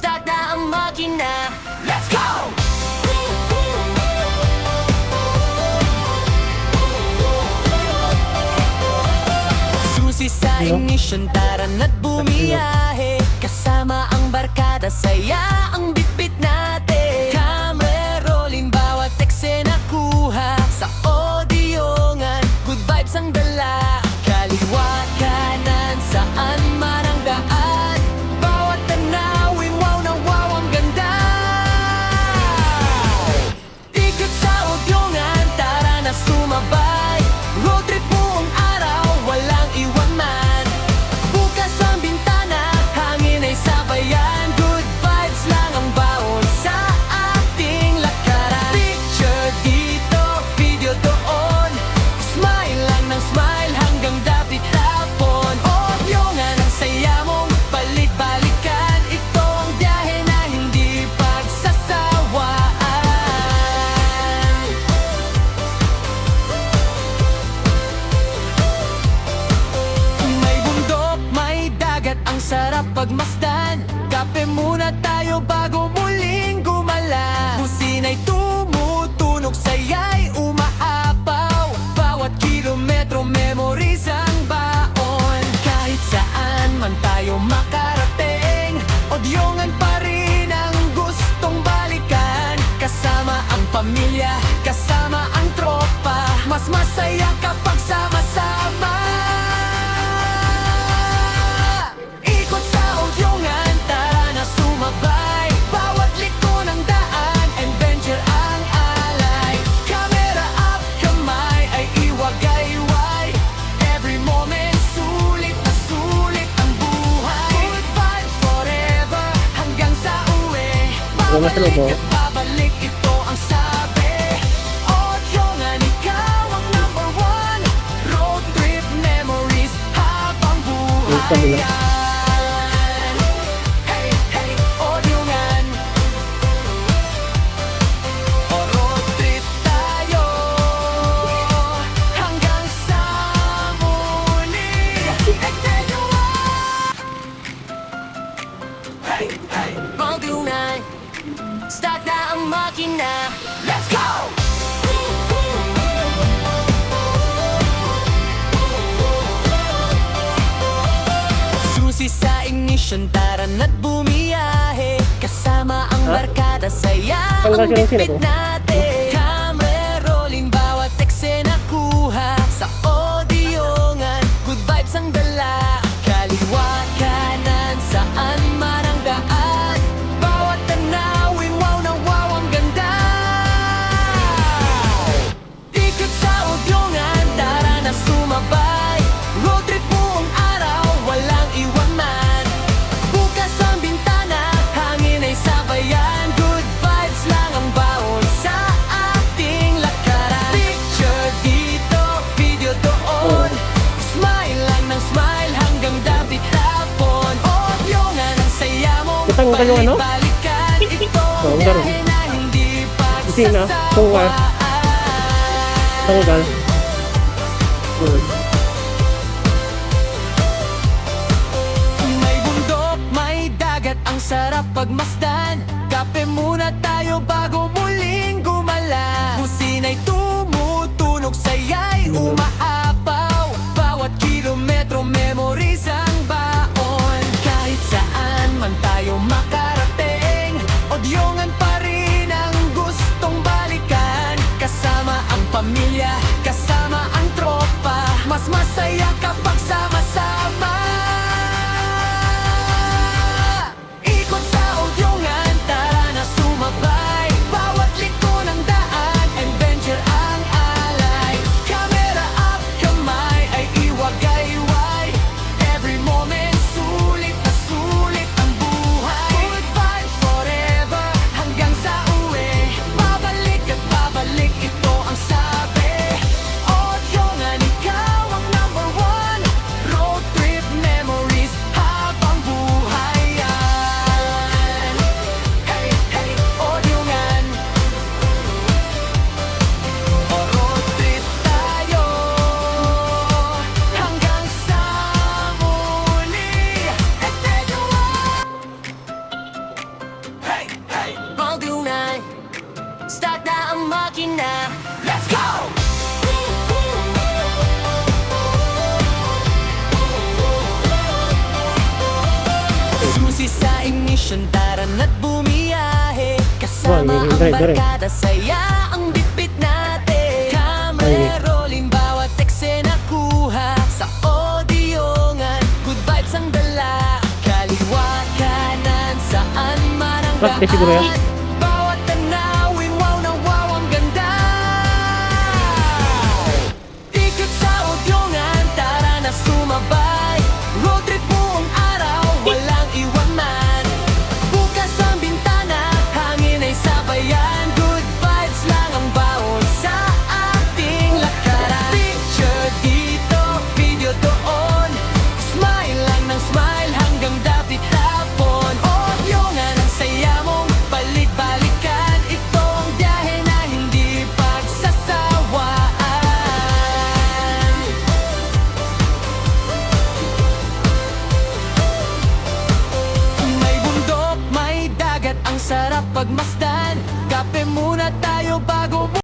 Start na ang makina. Let's go! Susi sa ignition, tara na't bumiyahe. Kasama ang barkada, saya ang bitbit natin. Camera rolling, bawat eksena kuha. Sa audio-ngan, good vibes ang dala. Kaliwa, kanan, saan man ang daan. Bawat tanawin, wow na wow ang ganda. Ikot sa audio-ngan, tara na sumabay. Road trip buong araw, walang iwan man. Bukas ang bintana, hangin ay sabayan. Good vibes lang ang baon sa ating lakaran. Picture dito, video doon. Smile lang ng smile hanggang dapit tapon. Audio-ngan ang saya mong balik-balikan. Ito ang biyahe na hindi pagsasawaan. May bundok, may dagat, ang sarap pagmasdan. Kape muna tayo bago muling gumala. Busina'y tumutunog, saya'y umaapaw. Bawat kilometro, memories ang baon. Kahit saan man tayo makarating, audio-ngan pa rin ang gustong balikan. Kasama ang pamilya, kasama ang tropa. Mas masaya kapag sama-sama. Ikot sa audio-ngan, tara na sumabay. Bawat liko ng daan, adventure ang alay. Camera up, kamay ay iwagayway. Every moment, sulit na sulit ang buhay. Good vibes forever, hanggang sa uwi. Babalik at babalik, ito ang sabi. Audio-ngan, ikaw ang number one. Road trip memories habang buhay. Hey, hey, audio-ngan. Road trip tayo hanggang sa muli. Hey, hey, audio-ngan. Start na ang makina. Let's go! Susi sa ignition, tara na't bumiyahe. Kasama ang barkada, saya ang bitbit natin. Camera rolling, bawat eksena kuha. Sa audio-ngan, good vibes ang dala. Kaliwa, kanan, saan man ang daan. Bawat tanawin, wow na wow ang ganda. Ikot sa audio-ngan, tara na sumabay. Road trip buong araw, walang iwan man. Bukas ang bintana, hangin ay sabayan. Good vibes lang ang baon sa ating lakaran. Picture dito, video doon. Smile lang ng smile hanggang dapit tapon. Audio-ngan ang saya mong balik-balikan. Ito ang biyahe na hindi pagsasawaan. May bundok, may dagat, ang sarap pagmasdan. Kape muna tayo bago muling gumala. Busina'y tumutunog, saya'y umaapaw. Bawat kilometro, memories ang baon. Kahit saan man tayo makarating, audio-ngan pa rin ang gustong balikan. Kasama ang pamilya, kasama ang tropa. Mas masaya kapag sama-sama. Ikot sa audio-ngan, tara na sumabay. Bawat liko ng daan, adventure ang alay. Camera up, kamay ay iwagayway. Every moment, sulit na sulit ang buhay. Good vibes forever, hanggang sa uwi. Babalik at babalik, ito ang sabi. Audio-ngan, ikaw ang number one. bakasyon, tara na't bumiyahe. Kasama Wow, ang driver eh. barkada, saya ang bitbit natin. Camera rolling, bawat eksena kuha. Sa audio-ngan, good vibes ang dala. Kaliwa, kanan, saan man ang Bakit siguro yan? bawat tanawin, wow na wow ang ganda. Ikot sa audio-ngan, tara na sumabay. Road trip buong araw, walang iwanan. Bukas ang bintana, hangin ay sabayan. Good vibes lang ang bawat sa ating lakaran. Picture dito, video doon. Smile lang ng smile hanggang dapit hapon. Audio-ngan ang saya mong balik-balikan. Itong biyahe na hindi pagsasawaan. May bundok, may dagat, ang sarap pagmasdan. Kape muna tayo bago